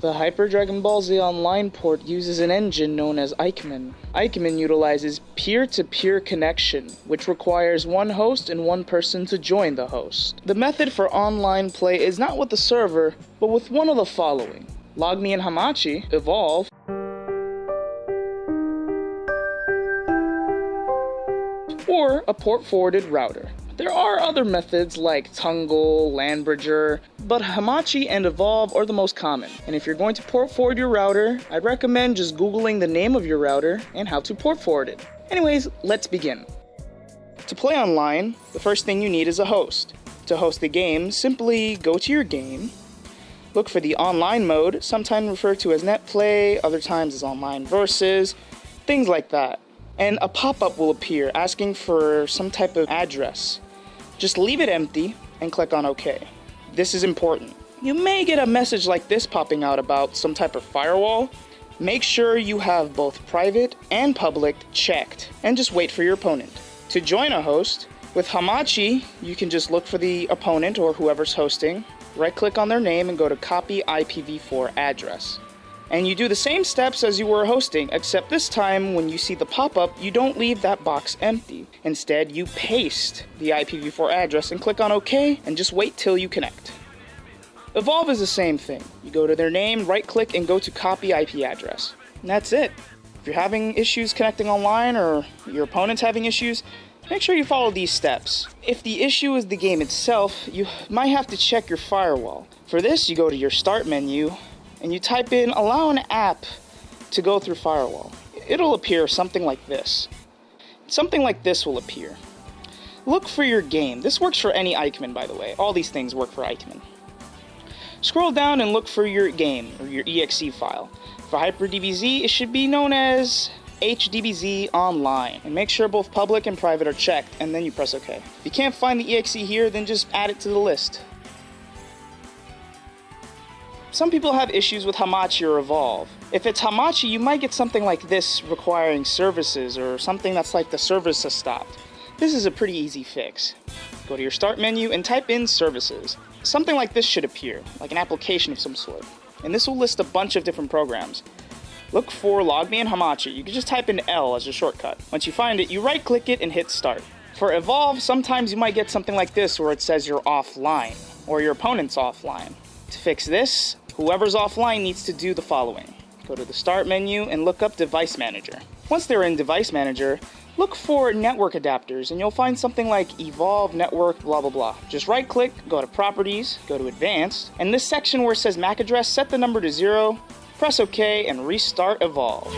The Hyper Dragon Ball Z Online port uses an engine known as Ikemen. Ikemen utilizes peer-to-peer connection, which requires one host and one person to join the host. The method for online play is not with the server, but with one of the following: logme and hamachi, evolve, or a port-forwarded router. There are other methods like Tungle, LandBridger, but Hamachi and Evolve are the most common. And if you're going to port forward your router, I'd recommend just Googling the name of your router and how to port forward it. Anyways, let's begin. To play online, the first thing you need is a host. To host the game, simply go to your game, look for the online mode, sometimes referred to as netplay, other times as online versus, things like that. And a pop-up will appear asking for some type of address. Just leave it empty and click on OK. This is important. You may get a message like this popping out about some type of firewall. Make sure you have both private and public checked, and just wait for your opponent. To join a host, with Hamachi, you can just look for the opponent or whoever's hosting, right-click on their name and go to Copy IPv4 Address. And you do the same steps as you were hosting, except this time when you see the pop-up, you don't leave that box empty. Instead, you paste the IPv4 address and click on OK and just wait till you connect. Evolve is the same thing. You go to their name, right-click, and go to Copy IP Address. And that's it. If you're having issues connecting online or your opponent's having issues, make sure you follow these steps. If the issue is the game itself, you might have to check your firewall. For this, you go to your Start menu, and you type in allow an app to go through firewall. It'll appear something like this. Something like this will appear. Look for your game. This works for any I.K.E.M.E.N, by the way. All these things work for I.K.E.M.E.N. Scroll down and look for your game or your exe file. For HyperDBZ, it should be known as HDBZ Online. And make sure both public and private are checked, and then you press OK. If you can't find the exe here, then just add it to the list. Some people have issues with Hamachi or Evolve. If it's Hamachi, you might get something like this requiring services or something that's like the service has stopped. This is a pretty easy fix. Go to your Start menu and type in Services. Something like this should appear, like an application of some sort. And this will list a bunch of different programs. Look for logme and Hamachi. You can just type in L as a shortcut. Once you find it, you right-click it and hit Start. For Evolve, sometimes you might get something like this where it says you're offline, or your opponent's offline. To fix this, whoever's offline needs to do the following. Go to the Start menu and look up Device Manager. Once they're in Device Manager, look for network adapters and you'll find something like Evolve Network blah blah blah. Just right click, go to Properties, go to Advanced, and this section where it says MAC address, set the number to 0, press OK and restart Evolve.